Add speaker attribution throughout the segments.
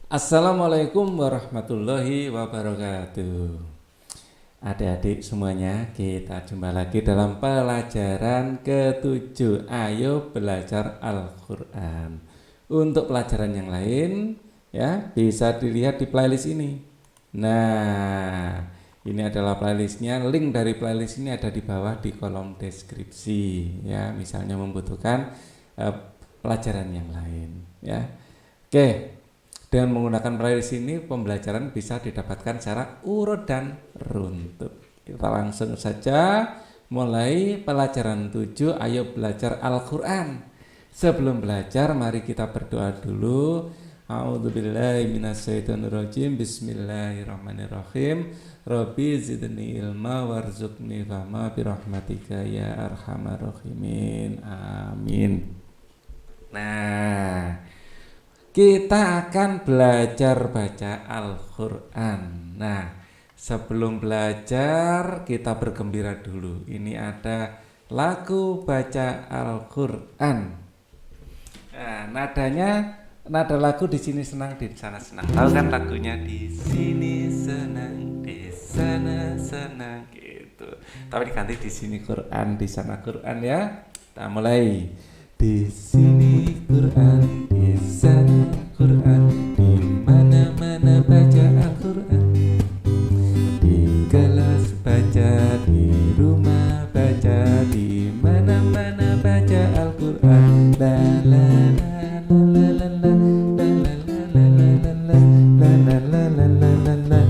Speaker 1: Assalamualaikum warahmatullahi wabarakatuh. Adik-adik semuanya, kita jumpa lagi dalam pelajaran ke-7. Ayo belajar Al-Quran. Untuk pelajaran yang lain, ya bisa dilihat di playlist ini. Nah, ini adalah playlistnya. Link dari playlist ini ada di bawah di kolom deskripsi. Ya, misalnya membutuhkan pelajaran yang lain. Ya, oke. Dengan menggunakan playlist ini, pembelajaran bisa didapatkan secara urut dan runtut. Kita langsung saja mulai pelajaran 7. Ayo belajar Al-Quran. Sebelum belajar, mari kita berdoa dulu. A'udzubillahi minasyaitonirrajim. Bismillahirrahmanirrahim. Rabbi zidni ilma warzuqni fahma birahmatika ya arhamar rahimin. Amin. Nah, kita akan belajar baca Al-Quran. Nah, sebelum belajar kita bergembira dulu. Ini ada lagu baca Al-Quran. Nah, nada lagu di sini senang, di sana senang. Tahu kan lagunya? Di sini senang, di sana senang gitu. Tapi diganti di sini Quran, di sana Quran ya. Kita mulai. Di sini Quran, di sana Quran, di mana-mana baca Al-Quran. Di kelas baca, di rumah baca, di mana-mana baca Al-Quran. La la la la la la la la la la la la la la la la.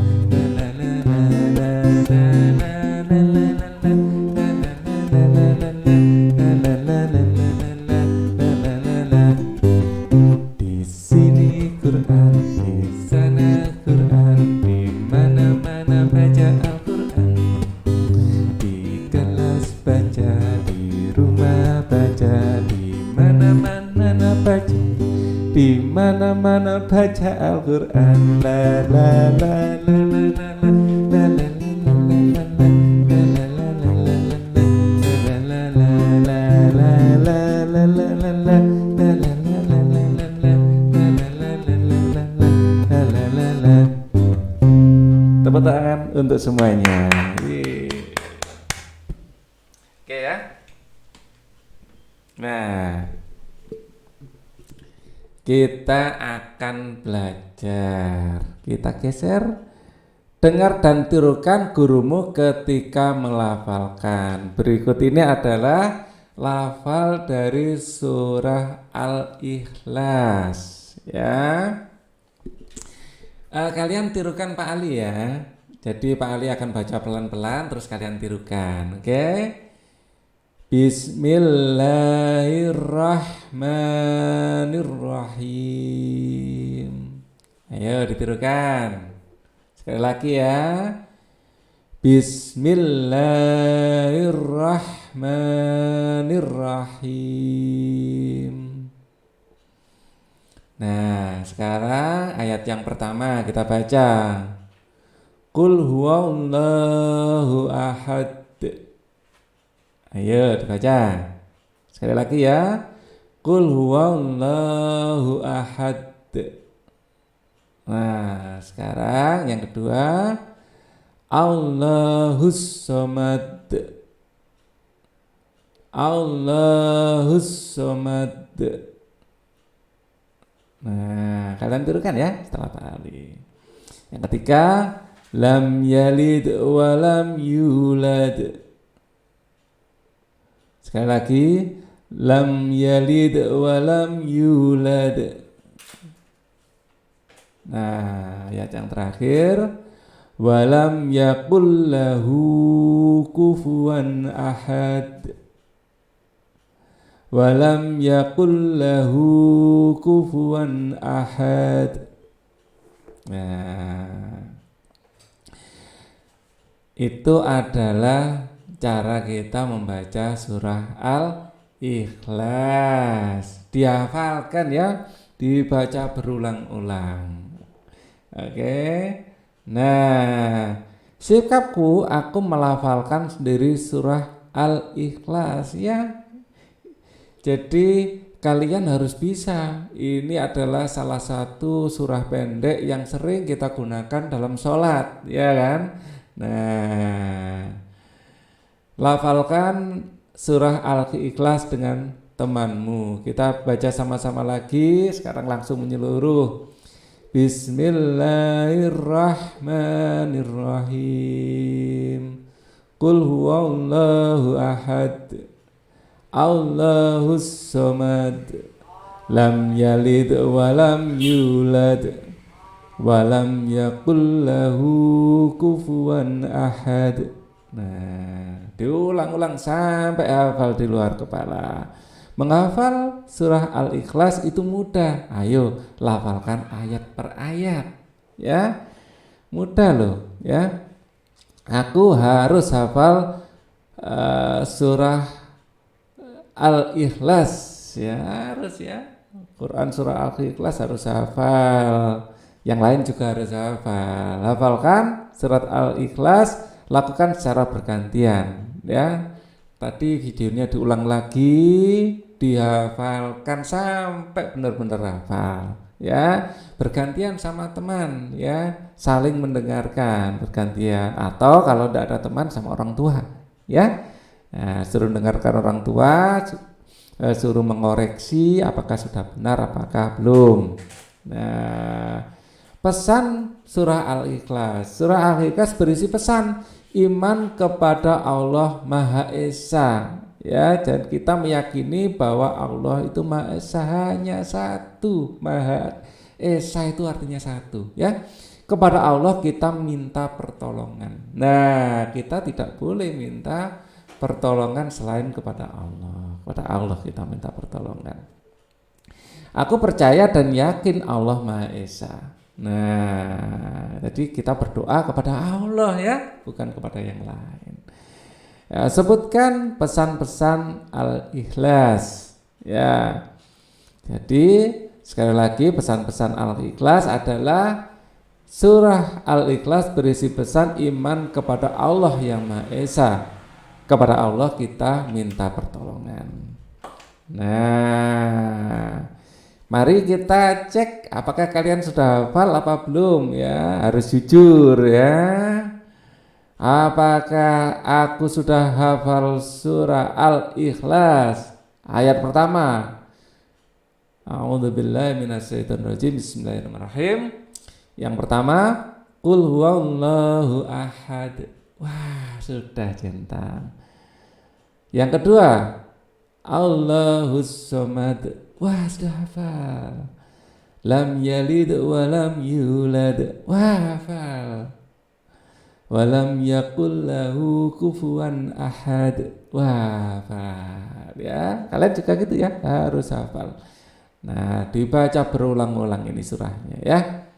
Speaker 1: Di mana-mana baca Al-Quran. La la la la la la la la. Tepuk tangan untuk semuanya. Oke ya. Nah, kita akan belajar. Kita geser. Dengar dan tirukan gurumu ketika melafalkan. Berikut ini adalah lafal dari surah Al-Ikhlas. Ya. Kalian tirukan Pak Ali ya. Jadi Pak Ali akan baca pelan-pelan, terus kalian tirukan. Oke. Bismillahirrahmanirrahim. Ayo ditirukan. Sekali lagi ya. Bismillahirrahmanirrahim. Nah, sekarang ayat yang pertama kita baca. Qul huwallahu ahad. Ayo dibaca. Sekali lagi ya. Qul huwallahu ahad. Nah, sekarang yang kedua. Allahus somad. Allahus somad. Nah, kalian tirukan ya setelah Pak Ali. Yang ketiga, lam yalid wa lam yulad. Sekali lagi, lam yalid wa lam yulad. Nah, ayat yang terakhir, wa lam yakul lahu kufuwan ahad. Walam yakul lahu kufuwan ahad. Nah, itu adalah cara kita membaca surah Al-Ikhlas. Dihafalkan ya, dibaca berulang-ulang. Oke. Nah, sikapku aku melafalkan sendiri surah Al-Ikhlas ya. Jadi kalian harus bisa. Ini adalah salah satu surah pendek yang sering kita gunakan dalam sholat, ya kan? Nah, lafalkan surah Al-Ikhlas dengan temanmu. Kita baca sama-sama lagi, sekarang langsung menyeluruh. Bismillahirrahmanirrahim. Qul huwallahu ahad. Allahus somad. Lam yalid walam yulad. Walam yakul lahu kufuwan ahad. Nah, diulang-ulang sampai hafal di luar kepala. Menghafal surah Al-Ikhlas itu mudah. Ayo lafalkan ayat per ayat, ya. Mudah loh, ya. Aku harus hafal surah Al-Ikhlas, ya, harus ya. Quran surah Al-Ikhlas harus hafal. Yang lain juga harus hafal. Hafalkan surat Al-Ikhlas, lakukan secara bergantian, ya. Tadi videonya diulang lagi, dihafalkan sampai benar-benar hafal, ya. Bergantian sama teman, ya, saling mendengarkan bergantian, atau kalau tidak ada teman sama orang tua, ya. Nah, suruh dengarkan orang tua, suruh mengoreksi apakah sudah benar apakah belum. Nah, pesan surah Al-Ikhlas. Surah Al-Ikhlas berisi pesan iman kepada Allah Maha Esa, ya, dan kita meyakini bahwa Allah itu Maha Esa, hanya satu. Maha Esa itu artinya satu, ya. Kepada Allah kita minta pertolongan. Nah, kita tidak boleh minta pertolongan selain kepada Allah. Kepada Allah kita minta pertolongan. Aku percaya dan yakin Allah Maha Esa. Nah, jadi kita berdoa kepada Allah, ya, bukan kepada yang lain. Ya, sebutkan pesan-pesan Al-Ikhlas, ya. Jadi sekali lagi pesan-pesan Al-Ikhlas adalah surah Al-Ikhlas berisi pesan iman kepada Allah yang Maha Esa. Kepada Allah kita minta pertolongan. Nah, mari kita cek apakah kalian sudah hafal apa belum, ya. Harus jujur, ya. Apakah aku sudah hafal surah Al-Ikhlas? Ayat pertama. A'udzubillahi minasyaitonirrajim. Bismillahirrahmanirrahim. Yang pertama, Qul huwallahu ahad. Wah, sudah centang. Yang kedua, Allahus somad. Wah, sudah hafal. Lam yalid walam yulad. Wah, hafal. Walam yakul lahu kufuwan ahad. Wah, hafal, ya. Kalian juga gitu, ya, harus hafal. Nah, dibaca berulang-ulang ini surahnya, ya.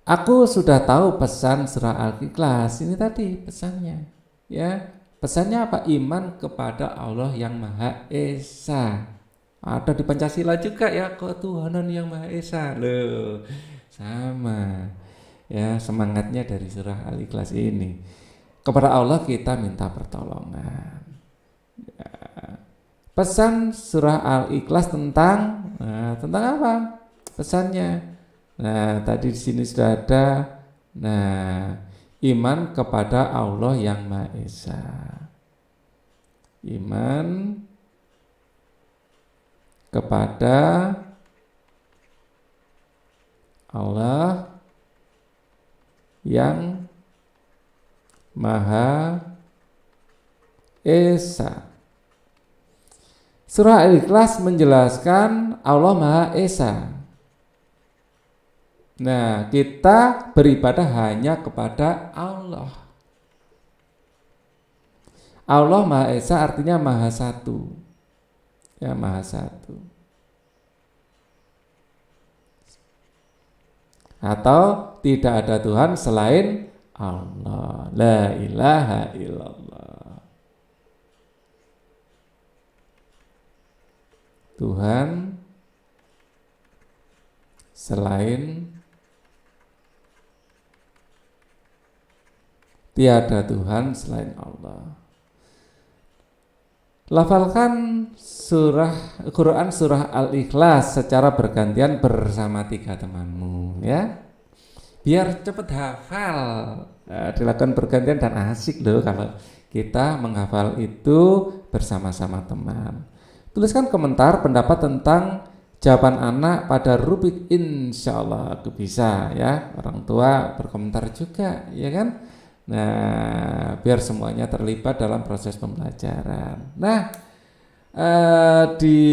Speaker 1: Aku sudah tahu pesan surah Al-Ikhlas. Ini tadi pesannya, ya. Pesannya apa? Iman kepada Allah yang Maha Esa. Ada di Pancasila juga, ya, ketuhanan yang Maha Esa. Loh, sama, ya, semangatnya dari surah Al-Ikhlas ini. Kepada Allah kita minta pertolongan, ya. Pesan surah Al-Ikhlas tentang apa? Pesannya. Nah, tadi di sini sudah ada. Nah, iman kepada Allah yang Maha Esa. Iman kepada Allah yang Maha Esa. Surah Al-Ikhlas menjelaskan Allah Maha Esa. Nah, kita beribadah hanya kepada Allah. Allah Maha Esa artinya Maha Satu, ya, Maha Satu. Atau tidak ada Tuhan selain Allah. La ilaha illallah. Tuhan selain, tiada Tuhan selain Allah. Lafalkan Quran surah Al-Ikhlas secara bergantian bersama 3 temanmu ya. Biar cepet hafal. Dilakukan bergantian dan asik loh kalau kita menghafal itu bersama-sama teman. Tuliskan komentar pendapat tentang jawaban anak pada rubrik, insya Allah aku bisa ya. Orang tua berkomentar juga ya kan. Nah, biar semuanya terlibat dalam proses pembelajaran. Nah, di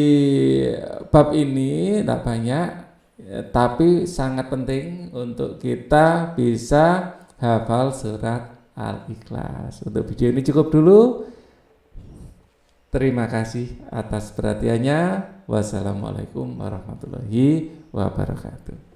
Speaker 1: bab ini tidak banyak, tapi sangat penting untuk kita bisa hafal surat Al-Ikhlas. Untuk video ini cukup dulu. Terima kasih atas perhatiannya. Wassalamualaikum warahmatullahi wabarakatuh.